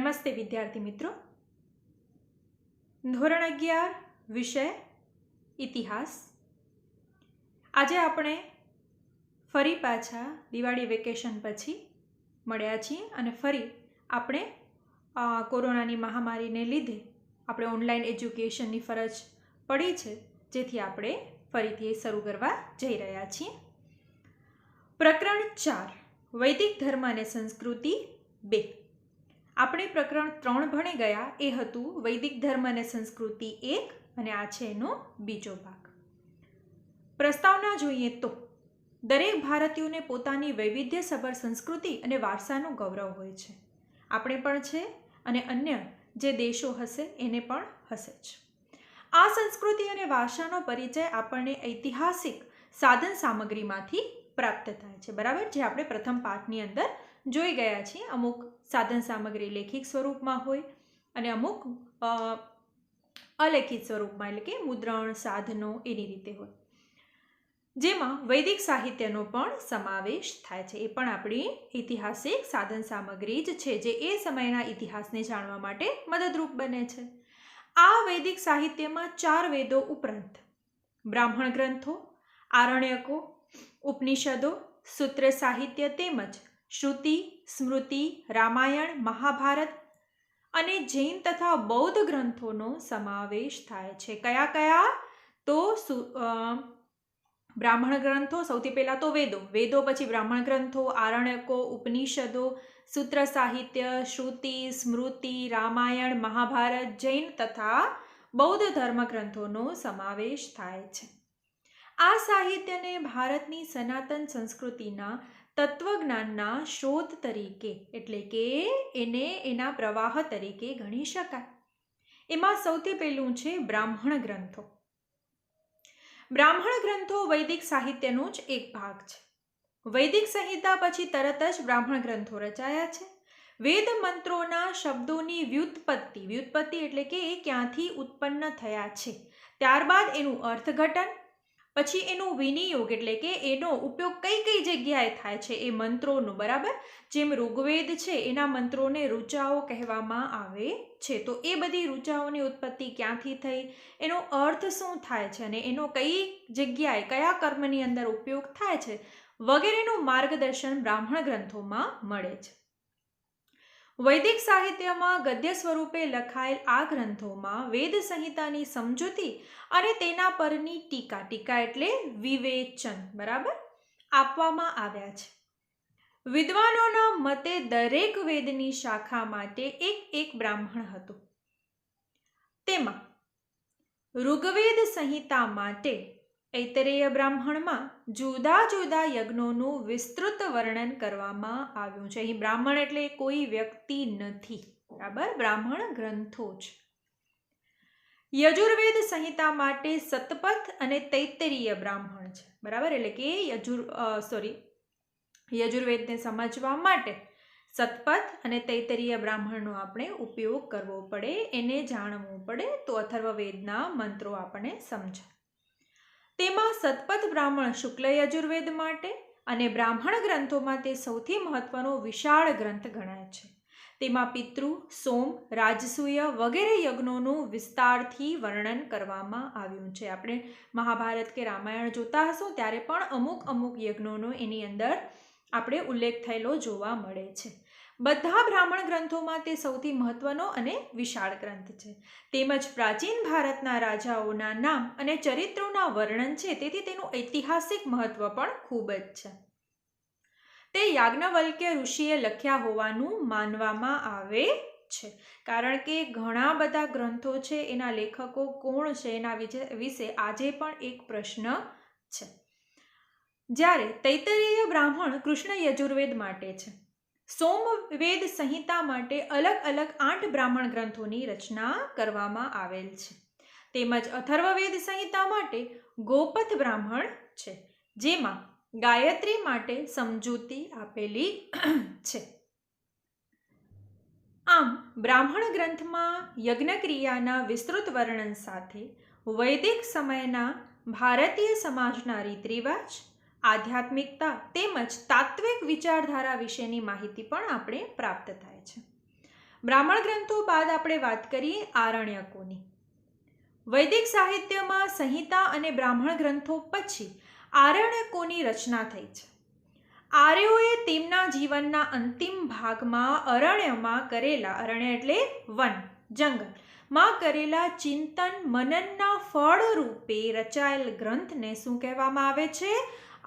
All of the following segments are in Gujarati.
નમસ્તે વિદ્યાર્થી મિત્રો. ધોરણ 11 વિષય ઇતિહાસ. આજે આપણે ફરી પાછા દિવાળી વેકેશન પછી મળ્યા છીએ અને ફરી આપણે કોરોનાની મહામારીને લીધે આપણે ઓનલાઈન એજ્યુકેશનની ફરજ પડી છે, જેથી આપણે ફરીથી શરૂ કરવા જઈ રહ્યા છીએ. પ્રકરણ 4 વૈદિક ધર્મ અને સંસ્કૃતિ 2. આપણે પ્રકરણ 3 ભણી ગયા એ હતું વૈદિક ધર્મ અને સંસ્કૃતિ 1 અને આ છે એનો બીજો ભાગ. પ્રસ્તાવના જોઈએ તો દરેક ભારતીયોને પોતાની વૈવિધ્યસભર સંસ્કૃતિ અને વારસાનું ગૌરવ હોય છે. આપણે પણ છે અને અન્ય જે દેશો હશે એને પણ હશે જ. આ સંસ્કૃતિ અને વારસાનો પરિચય આપણને ઐતિહાસિક સાધન સામગ્રીમાંથી પ્રાપ્ત થાય છે, બરાબર, જે આપણે પ્રથમ પાઠની અંદર જોઈ ગયા છીએ. અમુક સાધન સામગ્રી લેખિત સ્વરૂપમાં હોય અને અમુક અલેખિત સ્વરૂપમાં, એટલે કે મુદ્રણ સાધનો એની રીતે હોય, જેમાં વૈદિક સાહિત્યનો પણ સમાવેશ થાય છે. એ પણ આપણી ઐતિહાસિક સાધન સામગ્રી જ છે, જે એ સમયના ઇતિહાસને જાણવા માટે મદદરૂપ બને છે. આ વૈદિક સાહિત્યમાં 4 વેદો ઉપરાંત બ્રાહ્મણ ગ્રંથો, આરણ્યકો, ઉપનિષદો, સૂત્ર સાહિત્ય તેમજ શ્રુતિ, સ્મૃતિ, રામાયણ, મહાભારત અને જૈન તથા બૌદ્ધ ગ્રંથોનો સમાવેશ થાય છે. કયા કયા? તો બ્રાહ્મણ ગ્રંથો, સૌથી પહેલાં તો વેદો પછી બ્રાહ્મણ ગ્રંથો, આરણ્યકો, ઉપનિષદો, સૂત્ર સાહિત્ય, શ્રુતિ, સ્મૃતિ, રામાયણ, મહાભારત, જૈન તથા બૌદ્ધ ધર્મ ગ્રંથોનો સમાવેશ થાય છે. આ સાહિત્યને ભારતની સનાતન સંસ્કૃતિના તત્વજ્ઞાનના સ્ત્રોત તરીકે, એટલે કે એને એના પ્રવાહ તરીકે ગણી શકાય. એમાં સૌથી પહેલું છે બ્રાહ્મણ ગ્રંથો. બ્રાહ્મણ ગ્રંથો વૈદિક સાહિત્યનો જ એક ભાગ છે. વૈદિક સંહિતા પછી તરત જ બ્રાહ્મણ ગ્રંથો રચાયા છે. વેદ મંત્રોના શબ્દોની વ્યુત્પત્તિ એટલે કે એ ક્યાંથી ઉત્પન્ન થયા છે, ત્યારબાદ એનું અર્થઘટન, પછી એનું વિનિયોગ એટલે કે એનો ઉપયોગ કઈ કઈ જગ્યાએ થાય છે એ મંત્રોનો, બરાબર. જેમ ઋગ્વેદ છે એના મંત્રોને ઋચાઓ કહેવામાં આવે છે, તો એ બધી ઋચાઓની ઉત્પત્તિ ક્યાંથી થઈ, એનો અર્થ શું થાય છે અને એનો કઈ જગ્યાએ કયા કર્મની અંદર ઉપયોગ થાય છે વગેરેનું માર્ગદર્શન બ્રાહ્મણ ગ્રંથોમાં મળે છે. વૈદિક સાહિત્યમાં ગદ્ય સ્વરૂપે લખાયેલ આ ગ્રંથોમાં વેદ સંહિતાની સમજૂતી અને તેના પરની ટીકા એટલે વિવેચન, બરાબર, આપવામાં આવ્યા છે. વિદ્વાનોના મતે દરેક વેદની શાખા માટે એક બ્રાહ્મણ હતું. તેમાં ઋગ્વેદ સંહિતા માટે ઐતરેય બ્રાહ્મણમાં જુદા જુદા યજ્ઞોનું વિસ્તૃત વર્ણન કરવામાં આવ્યું છે. અહીં બ્રાહ્મણ એટલે કોઈ વ્યક્તિ નથી, બરાબર, બ્રાહ્મણ ગ્રંથો જ. યજુર્વેદ સંહિતા માટે સતપથ અને તૈત્તરીય બ્રાહ્મણ છે, બરાબર, એટલે કે યજુર્વેદને સમજવા માટે સતપથ અને તૈત્તરીય બ્રાહ્મણનો આપણે ઉપયોગ કરવો પડે, એને જાણવું પડે તો અથર્વવેદના મંત્રો આપણે સમજાય. તેમાં સતપથ બ્રાહ્મણ શુક્લ યજુર્વેદ માટે અને બ્રાહ્મણ ગ્રંથોમાં તે સૌથી મહત્વનો વિશાળ ગ્રંથ ગણાય છે. તેમાં પિતૃ, સોમ, રાજસૂય વગેરે યજ્ઞોનું વિસ્તારથી વર્ણન કરવામાં આવ્યું છે. આપણે મહાભારત કે રામાયણ જોતા હશું ત્યારે પણ અમુક યજ્ઞોનો એની અંદર આપણે ઉલ્લેખ થયેલો જોવા મળે છે. બધા બ્રાહ્મણ ગ્રંથોમાં તે સૌથી મહત્વનો અને વિશાળ ગ્રંથ છે. તેમજ પ્રાચીન ભારતના રાજાઓના નામ અને ચરિત્રોના વર્ણન છે, તેથી તેનું ઐતિહાસિક મહત્વ પણ ખૂબ જ છે. તે યાજ્ઞવલ્ક્ય ઋષિએ લખ્યા હોવાનું માનવામાં આવે છે, કારણ કે ઘણા બધા ગ્રંથો છે એના લેખકો કોણ છે એના વિશે આજે પણ એક પ્રશ્ન છે. જ્યારે તૈત્તરીય બ્રાહ્મણ કૃષ્ણ યજુર્વેદ માટે છે. સોમવેદ સંહિતા માટે અલગ 8 બ્રાહ્મણ ગ્રંથોની રચના કરવામાં આવેલ છે. તેમજ અથર્વવેદ સંહિતા માટે ગોપથ બ્રાહ્મણ છે, જેમાં ગાયત્રી માટે સમજૂતી આપેલી છે. આમ બ્રાહ્મણ ગ્રંથમાં યજ્ઞક્રિયાના વિસ્તૃત વર્ણન સાથે વૈદિક સમયના ભારતીય સમાજના રીતરિવાજ, આધ્યાત્મિકતા તેમજ તાત્વિક વિચારધારા વિશેની માહિતી પણ આપણે પ્રાપ્ત થાય છે. બ્રાહ્મણ ગ્રંથો બાદ આપણે વાત કરીએ આરણ્યકોની. વૈદિક સાહિત્યમાં સંહિતા અને બ્રાહ્મણ ગ્રંથો પછી આરણ્યકોની રચના થઈ છે. આર્યોએ તેમના જીવનના અંતિમ ભાગમાં અરણ્યમાં કરેલા, અરણ્ય એટલે વન, જંગલ માં કરેલા ચિંતન મનનના ફળ રૂપે રચાયેલ ગ્રંથને શું કહેવામાં આવે છે?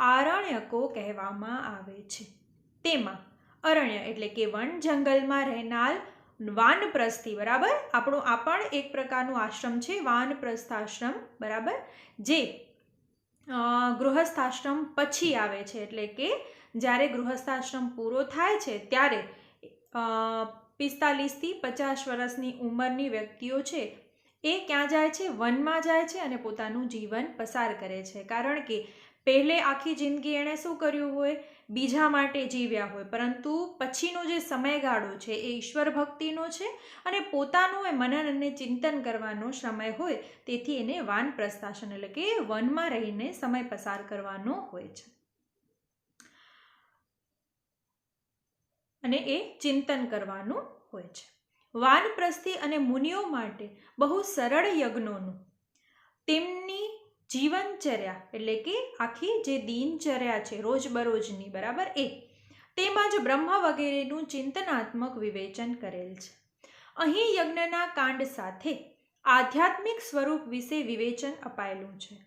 આરણ્યકો કહેવામાં આવે છે. તેમાં અરણ્ય એટલે કે વન, જંગલમાં રહેનાર વાનપ્રસ્થી, બરાબર, આપણું આ પણ એક પ્રકારનું આશ્રમ છે, વાનપ્રસ્થાશ્રમ, બરાબર, જે ગૃહસ્થાશ્રમ પછી આવે છે. એટલે કે જ્યારે ગૃહસ્થાશ્રમ પૂરો થાય છે ત્યારે 45 થી 50 વર્ષની ઉંમરની વ્યક્તિઓ છે એ ક્યાં જાય છે? વનમાં જાય છે અને પોતાનું જીવન પસાર કરે છે. કારણ કે પહેલે આખી જિંદગી એણે શું કર્યું હોય? બીજા માટે જીવ્યા હોય, પરંતુ પછીનો જે સમયગાળો છે એ ઈશ્વર ભક્તિનો છે અને પોતાનું એ મનન અને ચિંતન કરવાનો સમય હોય, તેથી એને વાનપ્રસ્થાશ્રમ એટલે કે વનમાં રહીને સમય પસાર કરવાનો હોય છે અને એ ચિંતન કરવાનું હોય છે. વાનપ્રસ્થી અને મુનિઓ માટે બહુ સરળ યજ્ઞોનું તેમની જીવનચર્યા એટલે કે આખી જે દિનચર્યા છે રોજબરોજની, બરાબર, તેમજ બ્રહ્મ વગેરેનું ચિંતનાત્મક વિવેચન કરેલ છે. અહીં યજ્ઞના કાંડ સાથે આધ્યાત્મિક સ્વરૂપ વિશે વિવેચન અપાયેલું છે.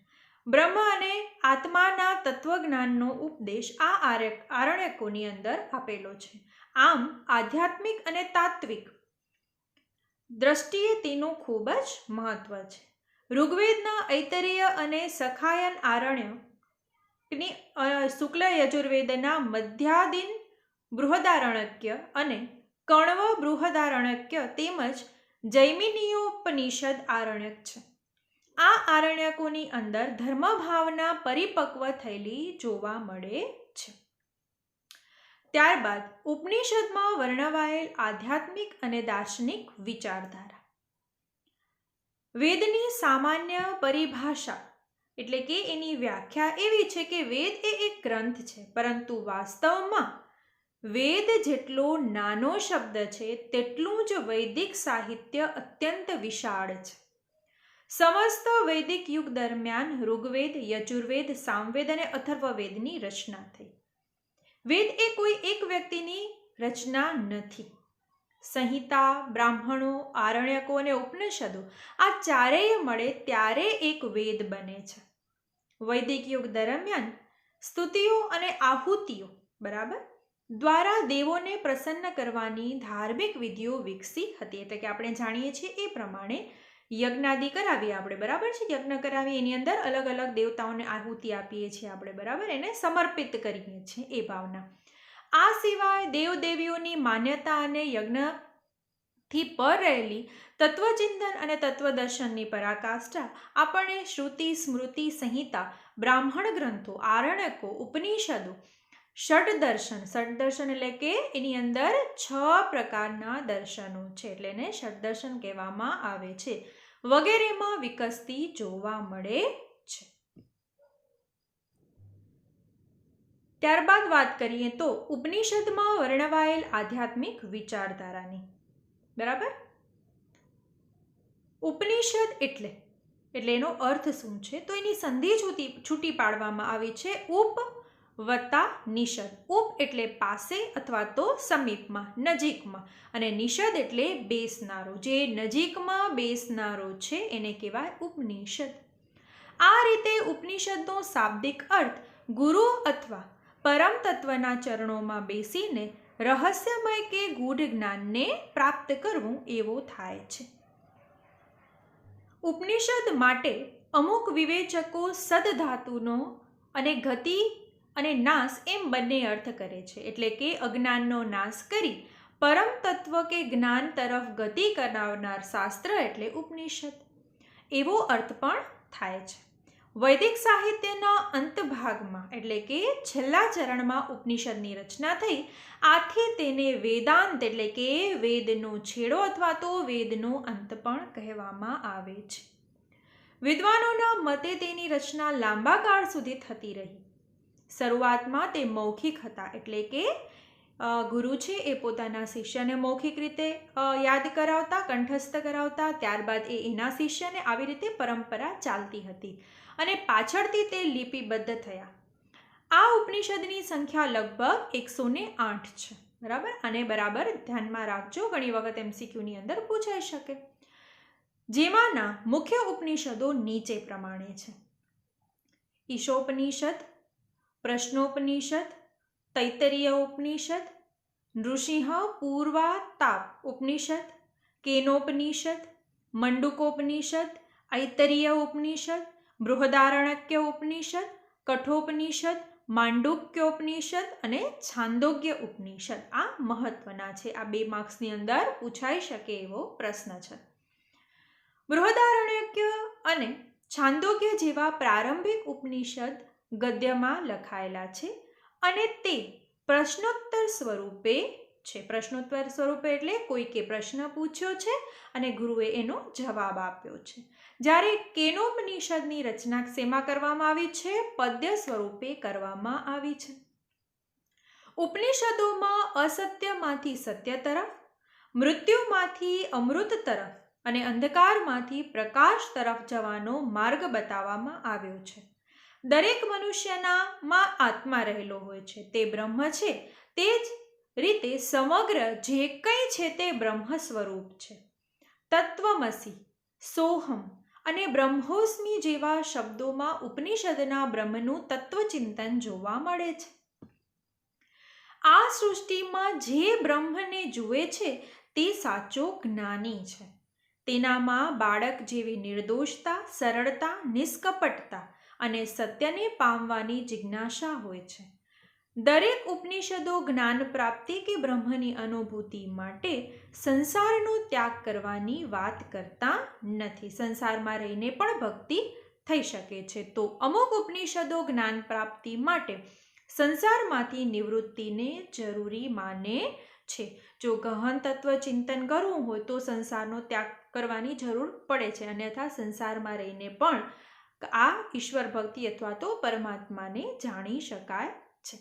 બ્રહ્મ અને આત્માના તત્વજ્ઞાનનો ઉપદેશ આ આરણ્યકોની અંદર આપેલો છે. આમ આધ્યાત્મિક અને તાત્વિક દ્રષ્ટિએ તેનું ખૂબ જ મહત્વ છે. ઋગ્વેદના ઐતરેય અને સખાયન આરણ્યકની, શુક્લ યજુર્વેદના મધ્યાદિન બૃહદારણ્યક અને કણવ બૃહદારણ્યક તેમજ જૈમિનીયોપનિષદ આરણ્યક છે. આ આરણ્યકોની અંદર ધર્મભાવના પરિપક્વ થયેલી જોવા મળે છે. ત્યારબાદ ઉપનિષદમાં વર્ણવાયેલ આધ્યાત્મિક અને દાર્શનિક વિચારધારા. વેદની સામાન્ય પરિભાષા એટલે કે એની વ્યાખ્યા એવી છે કે વેદ એ એક ગ્રંથ છે, પરંતુ વાસ્તવમાં વેદ જેટલો નાનો શબ્દ છે તેટલું જ વૈદિક સાહિત્ય અત્યંત વિશાળ છે. સમસ્ત વૈદિક યુગ દરમિયાન ઋગ્વેદ, યજુર્વેદ, સામવેદ અને અથર્વવેદની રચના થઈ. વેદ એ કોઈ એક વ્યક્તિની રચના નથી. સંહિતા, બ્રાહ્મણો, આરણ્યકો અને ઉપનિષદો આ ચારેય મળે ત્યારે એક વેદ બને છે. વૈદિક યુગ દરમિયાન સ્તુતિઓ અને આહુતિઓ, બરાબર, દ્વારા દેવોને પ્રસન્ન કરવાની ધાર્મિક વિધિઓ વિકસી હતી. એટલે કે આપણે જાણીએ છીએ એ પ્રમાણે યજ્ઞાદિ કરાવીએ આપણે, બરાબર છે, યજ્ઞ કરાવીએ એની અંદર અલગ અલગ દેવતાઓને આહુતિ આપીએ છીએ આપણે, બરાબર, એને સમર્પિત કરીએ છીએ એ ભાવના. આ સિવાય દેવદેવીઓની માન્યતા અને યજ્ઞથી પર રહેલી તત્વચિંતન અને તત્વદર્શનની પરાકાષ્ઠા આપણને શ્રુતિ, સ્મૃતિ, સંહિતા, બ્રાહ્મણ ગ્રંથો, આરણ્યકો, ઉપનિષદો, ષડદર્શન એટલે કે એની અંદર 6 પ્રકારના દર્શનો છે, એટલે એને ષડદર્શન કહેવામાં આવે છે, વગેરેમાં વિકસતી જોવા મળે છે. ત્યારબાદ વાત કરીએ તો ઉપનિષદમાં વર્ણવાયેલ આધ્યાત્મિક વિચારધારાની, બરાબર. ઉપનિષદ એટલે એનો અર્થ શું છે? તો એની સંધિ છૂટી પાડવામાં આવી છે ઉપ વત્તા નિષદ. ઉપ એટલે પાસે અથવા તો સમીપમાં, નજીકમાં, અને નિષદ એટલે બેસનારો. જે નજીકમાં બેસનારો છે એને કહેવાય ઉપનિષદ. આ રીતે ઉપનિષદનો શાબ્દિક અર્થ ગુરુ અથવા પરમ તત્વના ચરણોમાં બેસીને રહસ્યમય કે ગૂઢ જ્ઞાનને પ્રાપ્ત કરવું એવો થાય છે. ઉપનિષદ માટે અમુક વિવેચકો સદધાતુનો અને ગતિ અને નાશ એમ બંને અર્થ કરે છે. એટલે કે અજ્ઞાનનો નાશ કરી પરમ તત્વ કે જ્ઞાન તરફ ગતિ કરાવનાર શાસ્ત્ર એટલે ઉપનિષદ એવો અર્થ પણ થાય છે. વૈદિક સાહિત્યના અંતભાગમાં એટલે કે છેલ્લા ચરણમાં ઉપનિષદની રચના થઈ. આથી તેને વેદાંત એટલે કે વેદનો છેડો અથવા તો વેદનો અંત પણ કહેવામાં આવે છે. વિદ્વાનોના મતે તેની રચના લાંબા કાળ સુધી થતી રહી. શરૂઆતમાં તે મૌખિક હતા, એટલે કે ગુરુ છે એ પોતાના શિષ્યને મૌખિક રીતે યાદ કરાવતા, કંઠસ્થ કરાવતા, ત્યારબાદ એના શિષ્યને આવી રીતે પરંપરા ચાલતી હતી અને પાછળથી તે લિપિબદ્ધ થયા. આ ઉપનિષદની સંખ્યા લગભગ 108 છે. બરાબર, આને બરાબર ધ્યાનમાં રાખજો, ઘણી વખત MCQની અંદર પૂછાઈ શકે. જેમાંના મુખ્ય ઉપનિષદો નીચે પ્રમાણે છે: ઈશોપનિષદ, પ્રશ્નોપનિષદ, તૈત્તરીય ઉપનિષદ, નૃસિંહ પૂર્વાતાપ ઉપનિષદ, કેનોપનિષદ, મંડુકોપનિષદ, ઐત્તરીય ઉપનિષદ, બૃહદારણ્યક ઉપનિષદ, કઠોપનિષદ, માંડુક્યોપનિષદ અને છાંદોગ્ય ઉપનિષદ. આ મહત્વના છે, આ 2 માર્ક્સની અંદર પૂછાઈ શકે એવો પ્રશ્ન છે. બૃહદારણ્યક અને છાંદોગ્ય જેવા પ્રારંભિક ઉપનિષદ ગદ્યમાં લખાયેલા છે અને તે પ્રશ્નોત્તર સ્વરૂપે છે. પ્રશ્નોત્તર સ્વરૂપે એટલે કોઈકે પ્રશ્ન પૂછ્યો છે અને ગુરુએ એનો જવાબ આપ્યો છે. જ્યારે કેનોપનિષદની રચના શેમાં કરવામાં આવી છે? પદ્ય સ્વરૂપે કરવામાં આવી છે. ઉપનિષદોમાં અસત્યમાંથી સત્ય તરફ, મૃત્યુમાંથી અમૃત તરફ અને અંધકારમાંથી પ્રકાશ તરફ જવાનો માર્ગ બતાવવામાં આવ્યો છે. દરેક મનુષ્યનામાં આત્મા રહેલો હોય છે, તે બ્રહ્મ છે. તે જ રીતે સમગ્ર જે કંઈ છે તે બ્રહ્મ સ્વરૂપ છે. તત્વમસી, સોહમ અને બ્રહ્મોસ્મી જેવા શબ્દોમાં ઉપનિષદના બ્રહ્મનું તત્વચિંતન જોવા મળે છે. આ સૃષ્ટિમાં જે બ્રહ્મને જુએ છે તે સાચો જ્ઞાની છે. તેનામાં બાળક જેવી નિર્દોષતા, સરળતા, નિષ્કપટતા અને સત્યને પામવાની જિજ્ઞાસા હોય છે. દરેક ઉપનિષદો જ્ઞાન પ્રાપ્તિ કે બ્રહ્મની અનુભૂતિ માટે સંસારનો ત્યાગ કરવાની વાત કરતા નથી. સંસારમાં રહીને પણ ભક્તિ થઈ શકે છે. તો અમુક ઉપનિષદો જ્ઞાન પ્રાપ્તિ માટે સંસારમાંથી નિવૃત્તિને જરૂરી માને છે. જો ગહન તત્વ ચિંતન કરવું હોય તો સંસારનો ત્યાગ કરવાની જરૂર પડે છે, અન્યથા સંસારમાં રહીને પણ આ ઈશ્વર ભક્તિ અથવા તો પરમાત્માને જાણી શકાય છે.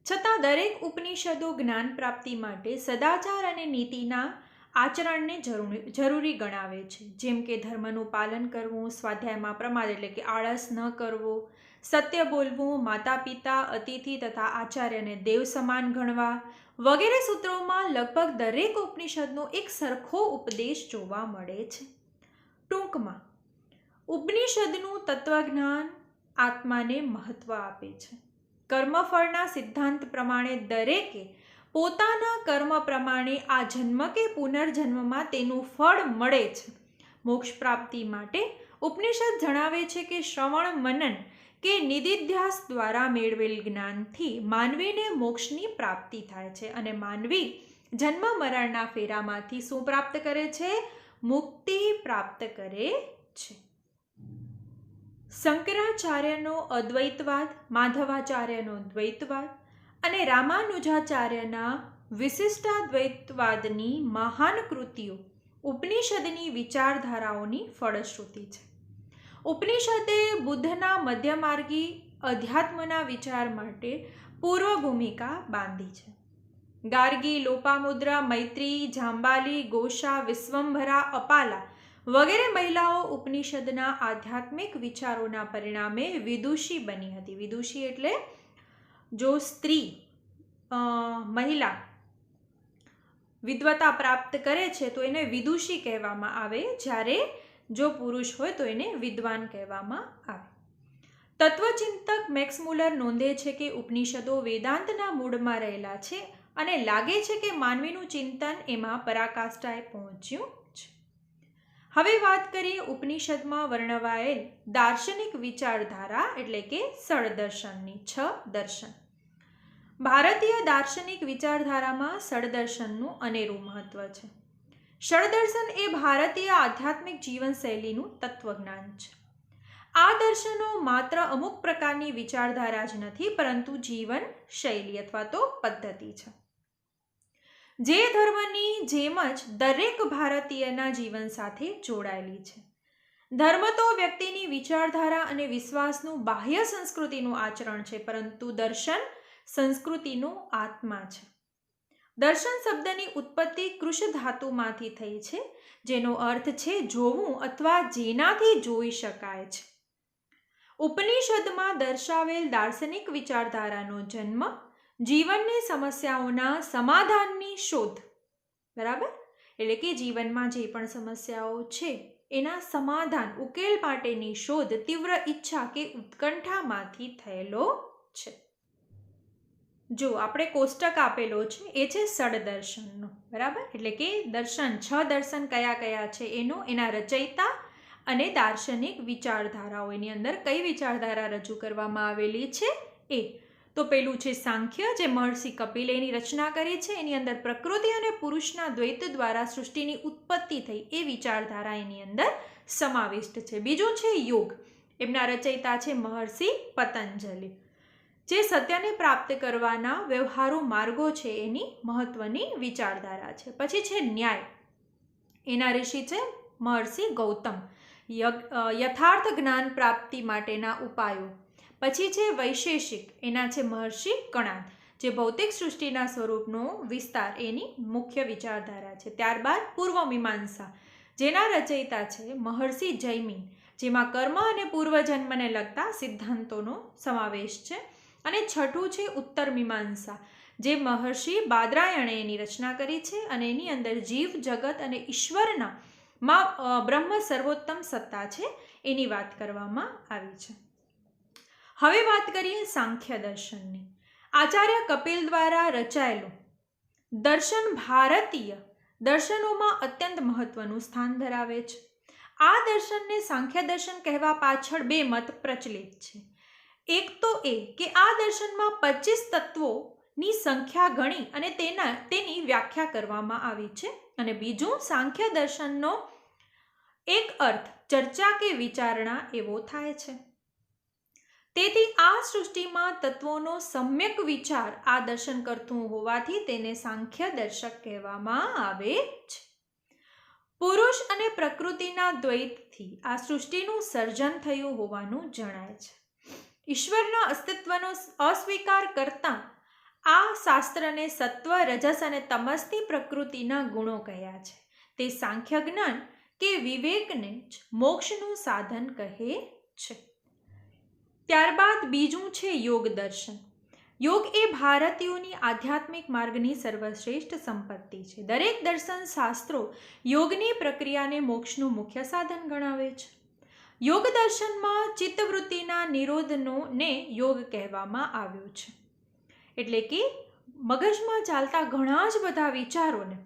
છતાં દરેક ઉપનિષદો જ્ઞાન પ્રાપ્તિ માટે સદાચાર અને નીતિના આચરણને જરૂરી ગણાવે છે. જેમ કે ધર્મનું પાલન કરવું, સ્વાધ્યાયમાં પ્રમાદ એટલે કે આળસ ન કરવો, સત્ય બોલવું, માતા પિતા, અતિથિ તથા આચાર્યને દેવ સમાન ગણવા વગેરે સૂત્રોમાં લગભગ દરેક ઉપનિષદનો એક સરખો ઉપદેશ જોવા મળે છે. ટૂંકમાં ઉપનિષદનું તત્વજ્ઞાન આત્માને મહત્વ આપે છે. કર્મફળના સિદ્ધાંત પ્રમાણે દરેકે પોતાના કર્મ પ્રમાણે આ જન્મ કે પુનર્જન્મમાં તેનું ફળ મળે છે. મોક્ષ પ્રાપ્તિ માટે ઉપનિષદ જણાવે છે કે શ્રવણ, મનન કે નિધિધ્યાસ દ્વારા મેળવેલ જ્ઞાનથી માનવીને મોક્ષની પ્રાપ્તિ થાય છે અને માનવી જન્મ મરણના ફેરામાંથી શું પ્રાપ્ત કરે છે? મુક્તિ પ્રાપ્ત કરે છે. શંકરાચાર્યનો અદ્વૈતવાદ, માધવાચાર્યનો દ્વૈતવાદ અને રામાનુજાચાર્યના વિશિષ્ટાદ્વૈતવાદની મહાન કૃતિઓ ઉપનિષદની વિચારધારાઓની ફળશ્રુતિ છે. ઉપનિષદે બુદ્ધના મધ્યમાર્ગી અધ્યાત્મના વિચાર માટે પૂર્વ ભૂમિકા બાંધી છે. ગાર્ગી, લોપામુદ્રા, મૈત્રી, જાંબાલી, ગોષા, વિશ્વંભરા, અપાલા વગેરે મહિલાઓ ઉપનિષદના આધ્યાત્મિક વિચારોના પરિણામે વિદુષી બની હતી. વિદુષી એટલે જો સ્ત્રી, મહિલા વિદ્વતા પ્રાપ્ત કરે છે તો એને વિદુષી કહેવામાં આવે, જ્યારે જો પુરુષ હોય તો એને વિદ્વાન કહેવામાં આવે. તત્વચિંતક મેક્સ મુલર નોંધે છે કે ઉપનિષદો વેદાંતના મૂળમાં રહેલા છે અને લાગે છે કે માનવીનું ચિંતન એમાં પરાકાષ્ઠાએ પહોંચ્યું છે. હવે વાત કરીએ ઉપનિષદમાં વર્ણવાયેલ દાર્શનિક વિચારધારા એટલે કે ષડદર્શનની. 6 દર્શન. ભારતીય દાર્શનિક વિચારધારામાં ષડદર્શનનું અનેરું મહત્વ છે. ષડદર્શન એ ભારતીય આધ્યાત્મિક જીવનશૈલીનું તત્વજ્ઞાન છે. આ દર્શનો માત્ર અમુક પ્રકારની વિચારધારા જ નથી, પરંતુ જીવન શૈલી અથવા તો પદ્ધતિ છે, જે ધર્મની જેમ જ દરેક ભારતીયના જીવન સાથે જોડાયેલી છે. ધર્મ તો વ્યક્તિની વિચારધારા અને વિશ્વાસનું બાહ્ય સંસ્કૃતિનું આચરણ છે, પરંતુ દર્શન સંસ્કૃતિનો આત્મા છે. દર્શન શબ્દની ઉત્પત્તિ કૃષ ધાતુમાંથી થઈ છે, જેનો અર્થ છે જોવું અથવા જેનાથી જોઈ શકાય છે. ઉપનિષદમાં દર્શાવેલ દાર્શનિક વિચારધારાનો જન્મ જીવનની સમસ્યાઓના સમાધાનની શોધ, બરાબર, એટલે કે જીવનમાં જે પણ સમસ્યાઓ છે એના સમાધાન ઉકેલ માટેની શોધ તીવ્ર ઈચ્છા કે ઉત્કંઠામાંથી થયેલો છે. જો આપણે કોષ્ટક આપેલો છે એ છે ષડદર્શનનો, બરાબર, એટલે કે દર્શન 6 દર્શન કયા કયા છે એના રચયિતા અને દાર્શનિક વિચારધારાઓ, એની અંદર કઈ વિચારધારા રજૂ કરવામાં આવેલી છે એ. તો પેલું છે સાંખ્ય, જે મહર્ષિ કપિલે એની રચના કરી છે. એની અંદર પ્રકૃતિ અને પુરુષના દ્વૈત દ્વારા સૃષ્ટિની ઉત્પત્તિ થઈ એ વિચારધારા એની અંદર સમાવિષ્ટ છે. બીજું છે યોગ, એમના રચયિતા છે મહર્ષિ પતંજલિ, જે સત્યને પ્રાપ્ત કરવાના વ્યવહારુ માર્ગો છે એની મહત્વની વિચારધારા છે. પછી છે ન્યાય, એના ઋષિ છે મહર્ષિ ગૌતમ, યથાર્થ જ્ઞાન પ્રાપ્તિ માટેના ઉપાયો. પછી છે વૈશેષિક, એના છે મહર્ષિ કણાદ, જે ભૌતિક સૃષ્ટિના સ્વરૂપનો વિસ્તાર એની મુખ્ય વિચારધારા છે. ત્યારબાદ પૂર્વ મીમાંસા, જેના રચયિતા છે મહર્ષિ જૈમિન, જેમાં કર્મ અને પૂર્વજન્મને લગતા સિદ્ધાંતોનો સમાવેશ છે. અને છઠ્ઠું છે ઉત્તર મીમાંસા, જે મહર્ષિ બાદરાયણે એની રચના કરી છે અને એની અંદર જીવ જગત અને ઈશ્વરના બ્રહ્મ સર્વોત્તમ સત્તા છે એની વાત કરવામાં આવી છે. હવે વાત કરીએ સાંખ્ય દર્શનની. આચાર્ય કપિલ દ્વારા રચાયેલું દર્શન ભારતીય દર્શનોમાં અત્યંત મહત્વનું સ્થાન ધરાવે છે. આ દર્શનને સાંખ્ય દર્શન કહેવા પાછળ 2 મત પ્રચલિત છે. એક તો એ કે આ દર્શનમાં 25 તત્વોની સંખ્યા ગણી અને તેની વ્યાખ્યા કરવામાં આવી છે. અને બીજું, સાંખ્ય દર્શનનો એક અર્થ ચર્ચા કે વિચારણા એવો થાય છે. તેથી આ સૃષ્ટિમાં તત્વોનો સમ્યક વિચાર આ દર્શન કરતું હોવાથી તેને સાંખ્ય દર્શક કહેવામાં આવે છે. પુરુષ અને પ્રકૃતિના દ્વૈતથી આ સૃષ્ટિનું સર્જન થયું હોવાનું જણાય છે. ઈશ્વરના અસ્તિત્વનો અસ્વીકાર કરતા આ શાસ્ત્રને સત્વ, રજસ અને તમસની પ્રકૃતિના ગુણો કહ્યા છે. તે સાંખ્ય જ્ઞાન કે વિવેકને જ મોક્ષનું સાધન કહે છે. ત્યારબાદ બીજું છે યોગ દર્શન. યોગ એ ભારતીયોની આધ્યાત્મિક માર્ગની સર્વશ્રેષ્ઠ સંપત્તિ છે. દરેક દર્શન શાસ્ત્રો યોગની પ્રક્રિયાને મોક્ષનું મુખ્ય સાધન ગણાવે છે. યોગ દર્શનમાં ચિત્તવૃત્તિના નિરોધને યોગ કહેવામાં આવ્યો છે. એટલે કે મગજમાં ચાલતા ઘણા જ બધા વિચારોને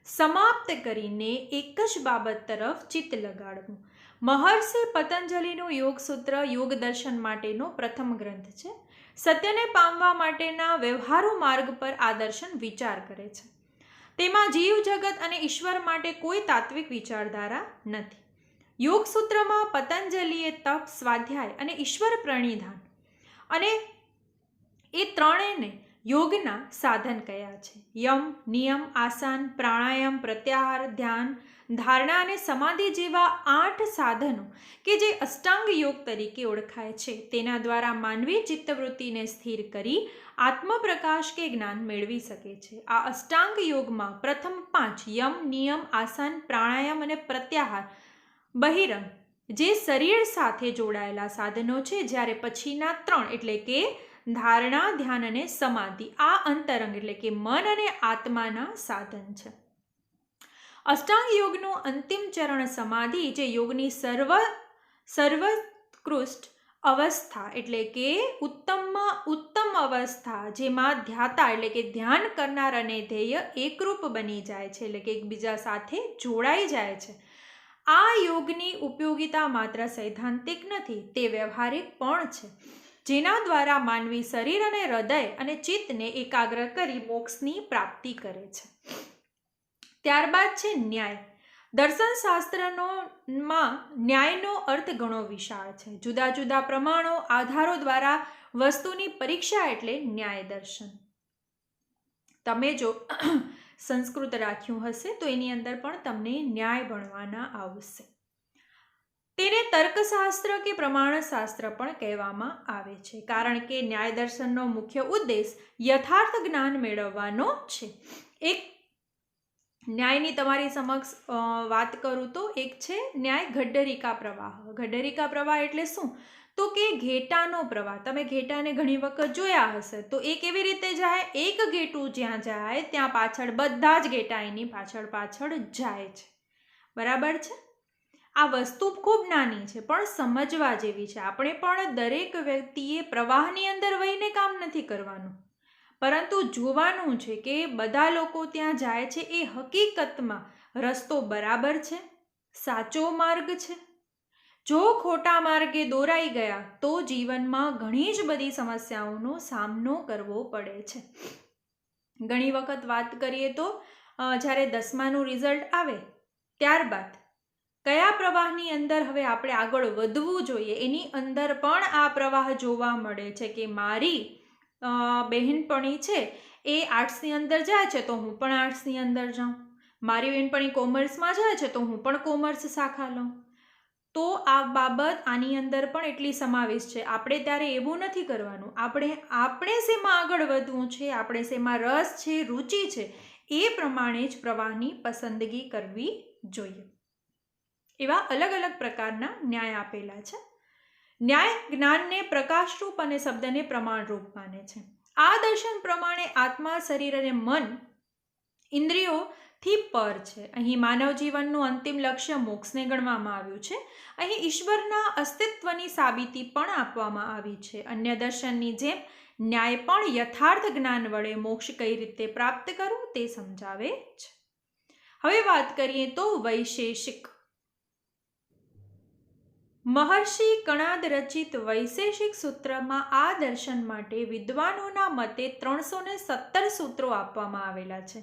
સમાપ્ત કરીને એક જ બાબત તરફ ચિત્ત લગાડવું. મહર્ષિ પતંજલિનું યોગ સૂત્ર યોગ દર્શન માટેનો પ્રથમ ગ્રંથ છે. સત્યને પામવા માટેના વ્યવહારુ માર્ગ પર આ દર્શન વિચાર કરે છે. તેમાં જીવ જગત અને ઈશ્વર માટે કોઈ તાત્વિક વિચારધારા નથી. યોગ સૂત્રમાં પતંજલિએ તપ, સ્વાધ્યાય અને ઈશ્વર પ્રણિધાન અને એ ત્રણેયને યોગના સાધન કયા છે. યમ, નિયમ, આસન, પ્રાણાયામ, પ્રત્યાહાર, ધ્યાન, ધારણા અને સમાધિ જેવા 8 સાધનો કે જે અષ્ટાંગ યોગ તરીકે ઓળખાય છે, તેના દ્વારા માનવી ચિત્તવૃત્તિને સ્થિર કરી આત્મપ્રકાશ કે જ્ઞાન મેળવી શકે છે. આ અષ્ટાંગ યોગમાં પ્રથમ 5 યમ, નિયમ, આસન, પ્રાણાયામ અને પ્રત્યાહાર બહિરંગ જે શરીર સાથે જોડાયેલા સાધનો છે, જ્યારે પછીના 3 એટલે કે ધારણા, ધ્યાન અને સમાધિ આ અંતરંગ એટલે કે મન અને આત્માના સાધન છે. અષ્ટાંગ યોગનું અંતિમ ચરણ સમાધિ, જે યોગની સર્વોત્કૃષ્ટ અવસ્થા એટલે કે ઉત્તમમાં ઉત્તમ અવસ્થા, જેમાં ધ્યાતા એટલે કે ધ્યાન કરનાર અને ધ્યેય એકરૂપ બની જાય છે, એટલે કે એકબીજા સાથે જોડાઈ જાય છે. આ યોગની ઉપયોગિતા માત્ર સૈદ્ધાંતિક નથી, તે વ્યવહારિક પણ છે, જેના દ્વારા માનવી શરીર અને હૃદય અને ચિત્તને એકાગ્ર કરી મોક્ષની પ્રાપ્તિ કરે છે. ત્યારબાદ છે ન્યાય. દર્શન શાસ્ત્રમાં ન્યાયનો અર્થ ઘણો વિશાળ છે. જુદા જુદા પ્રમાણો, આધારો દ્વારા વસ્તુની પરીક્ષા એટલે ન્યાય દર્શન. તમે જો સંસ્કૃત રાખ્યું હશે તો એની અંદર પણ તમને ન્યાય ભણવાના આવશે. તેને તર્કશાસ્ત્ર કે પ્રમાણશાસ્ત્ર પણ કહેવામાં આવે છે, કારણ કે ન્યાય દર્શનનો મુખ્ય ઉદ્દેશ યથાર્થ જ્ઞાન મેળવવાનો છે. એક ન્યાયની તમારી સમક્ષ વાત કરું તો એક છે ન્યાય ઘડ્ડરિકા પ્રવાહ. ઘડ્ડરિકા પ્રવાહ એટલે શું? તો કે ઘેટાનો પ્રવાહ. તમે ઘેટાને ઘણી વખત જોયા હશે. તો એ કેવી રીતે જાય? એક ઘેટું જ્યાં જાય ત્યાં પાછળ બધા જ ઘેટા એની પાછળ પાછળ જાય છે. બરાબર છે? આ વસ્તુ ખૂબ નાની છે પણ સમજવા જેવી છે. આપણે પણ દરેક વ્યક્તિએ પ્રવાહની અંદર વહીને કામ નથી કરવાનું, પરંતુ જોવાનું છે કે બધા લોકો ત્યાં જાય છે એ હકીકતમાં રસ્તો બરાબર છે, સાચો માર્ગ છે. જો ખોટા માર્ગે દોરાઈ ગયા તો જીવનમાં ઘણી જ બધી સમસ્યાઓનો સામનો કરવો પડે છે. ઘણી વખત વાત કરીએ તો જ્યારે 10માનું રિઝલ્ટ આવે ત્યારબાદ કયા પ્રવાહની અંદર હવે આપણે આગળ વધવું જોઈએ એની અંદર પણ આ પ્રવાહ જોવા મળે છે કે મારી બહેનપણી છે એ આર્ટ્સની અંદર જાય છે તો હું પણ આર્ટ્સની અંદર જાઉં, મારી બહેનપણી કોમર્સમાં જાય છે તો હું પણ કોમર્સ શાખા લઉં. તો આ બાબત આની અંદર પણ એટલી સમાવેશ છે. આપણે ત્યારે એવું નથી કરવાનું. આપણે શેમાં આગળ વધવું છે, આપણે શેમાં રસ છે, રુચિ છે, એ પ્રમાણે જ પ્રવાહની પસંદગી કરવી જોઈએ. એવા અલગ અલગ પ્રકારના ન્યાય આપેલા છે. ન્યાય જ્ઞાનને પ્રકાશરૂપ અને શબ્દને પ્રમાણરૂપ માને છે. આ દર્શન પ્રમાણે આત્મા, શરીર અને મન ઇન્દ્રિયોથી પર છે. અહીં માનવ જીવનનું અંતિમ લક્ષ્ય મોક્ષને ગણવામાં આવ્યું છે. અહીં ઈશ્વરના અસ્તિત્વની સાબિતી પણ આપવામાં આવી છે. અન્ય દર્શનની જેમ ન્યાય પણ યથાર્થ જ્ઞાન વડે મોક્ષ કઈ રીતે પ્રાપ્ત કરવું તે સમજાવે છે. હવે વાત કરીએ તો વૈશેષિક. મહર્ષિ કણાદ રચિત વૈશેષિક સૂત્રમાં આ દર્શન માટે વિદ્વાનોના મતે 317 સૂત્રો આપવામાં આવેલા છે.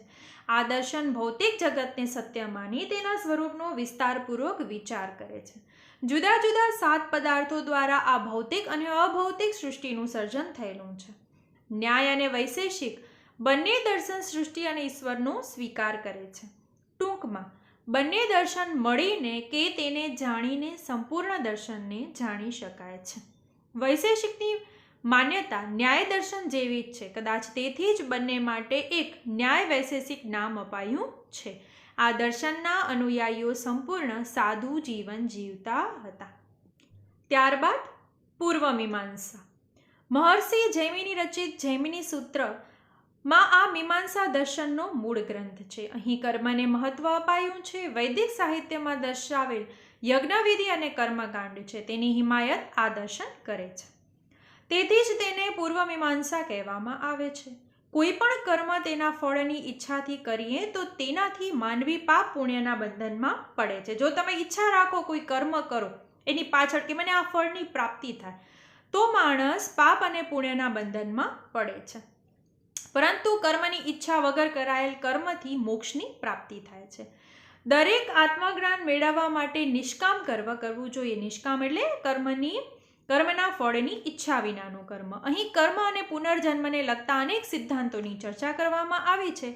આ દર્શન ભૌતિક જગતને સત્ય માની તેના સ્વરૂપનો વિસ્તારપૂર્વક વિચાર કરે છે. જુદા જુદા 7 પદાર્થો દ્વારા આ ભૌતિક અને અભૌતિક સૃષ્ટિનું સર્જન થયેલું છે. ન્યાય અને વૈશેષિક બંને દર્શન સૃષ્ટિ અને ઈશ્વરનો સ્વીકાર કરે છે. ટૂંકમાં બંને દર્શન મળીને કે તેને જાણીને સંપૂર્ણ દર્શનને જાણી શકાય છે. વૈશેષિકની માન્યતા ન્યાય દર્શન જેવી જ છે. કદાચ તેથી જ બંને માટે એક ન્યાય વૈશેષિક નામ અપાયું છે. આ દર્શનના અનુયાયીઓ સંપૂર્ણ સાધુ જીવન જીવતા હતા. ત્યારબાદ પૂર્વ મીમાંસા. મહર્ષિ જૈમિની રચિત જૈમિની સૂત્ર માં આ મીમાંસા દર્શનનો મૂળ ગ્રંથ છે. અહીં કર્મને મહત્વ અપાયું છે. વૈદિક સાહિત્યમાં દર્શાવેલ યજ્ઞવિધિ અને કર્મકાંડ છે તેની હિમાયત આ દર્શન કરે છે. તેથી જ તેને પૂર્વ મીમાંસા કહેવામાં આવે છે. કોઈ પણ કર્મ તેના ફળની ઈચ્છાથી કરીએ તો તેનાથી માનવી પાપ પુણ્યના બંધનમાં પડે છે. જો તમે ઈચ્છા રાખો કોઈ કર્મ કરો એની પાછળ કે મને આ ફળની પ્રાપ્તિ થાય, તો માણસ પાપ અને પુણ્યના બંધનમાં પડે છે. પરંતુ કર્મની ઈચ્છા વગર કરાયેલ કર્મથી મોક્ષની પ્રાપ્તિ થાય છે. દરેક આત્મજ્ઞાન મેળવવા માટે નિષ્કામ કર્મ કરવું જોઈએ. નિષ્કામ એટલે કર્મના ફળની ઈચ્છા વિનાનું કર્મ. અહીં કર્મ અને પુનર્જન્મને લગતા અનેક સિદ્ધાંતોની ચર્ચા કરવામાં આવી છે.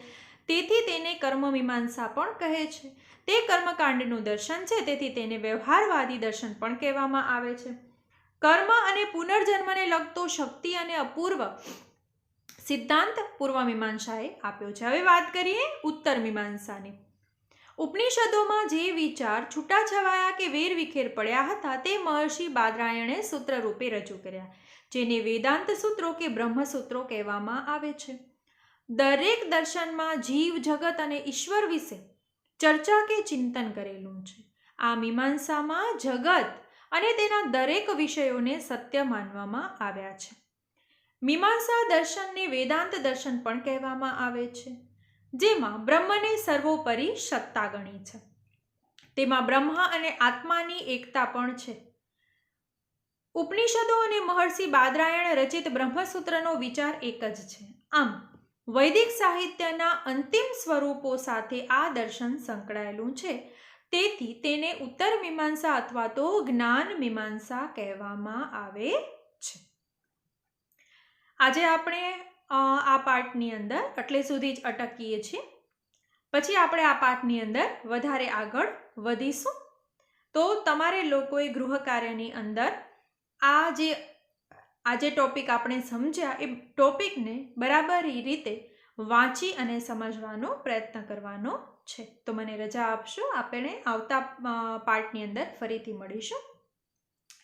તેથી તેને કર્મ મીમાંસા પણ કહે છે. તે કર્મકાંડનું દર્શન છે, તેથી તેને વ્યવહારવાદી દર્શન પણ કહેવામાં આવે છે. કર્મ અને પુનર્જન્મને લગતો શક્તિ અને અપૂર્વ સિદ્ધાંત પૂર્વ મીમાંસાએ આપ્યો છે. હવે વાત કરીએ ઉત્તર મીમાંસાની. ઉપનિષદોમાં જે વિચાર છૂટાછવાયા કે વેરવિખેર પડ્યા હતા તે મહર્ષિ બાદરાયણે સૂત્ર રૂપે રજૂ કર્યા, જેને વેદાંત સૂત્રો કે બ્રહ્મસૂત્રો કહેવામાં આવે છે. દરેક દર્શનમાં જીવ, જગત અને ઈશ્વર વિશે ચર્ચા કે ચિંતન કરેલું છે. આ મીમાંસામાં જગત અને તેના દરેક વિષયોને સત્ય માનવામાં આવ્યા છે. મીમાંસા દર્શનને વેદાંત દર્શન પણ કહેવામાં આવે છે, જેમાં બ્રહ્મને સર્વોપરી સત્તા ગણી છે. તેમાં બ્રહ્મ અને આત્માની એકતા પણ છે. ઉપનિષદો અને મહર્ષિ બાદરાયણ રચિત બ્રહ્મસૂત્રનો વિચાર એક જ છે. આમ વૈદિક સાહિત્યના અંતિમ સ્વરૂપો સાથે આ દર્શન સંકળાયેલું છે. તેથી તેને ઉત્તર મીમાંસા અથવા તો જ્ઞાન મીમાંસા કહેવામાં આવે છે. આજે આપણે આ પાઠની અંદર એટલે સુધી જ અટકીએ છીએ. પછી આપણે આ પાઠની અંદર વધારે આગળ વધીશું. તો તમારે લોકોએ ગૃહ કાર્યની અંદર આ જે ટોપિક આપણે સમજ્યા એ ટોપિકને બરાબર રીતે વાંચી અને સમજવાનો પ્રયત્ન કરવાનો છે. તો મને રજા આપશો, આપણે આવતા પાર્ટની અંદર ફરીથી મળીશું.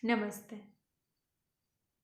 નમસ્તે.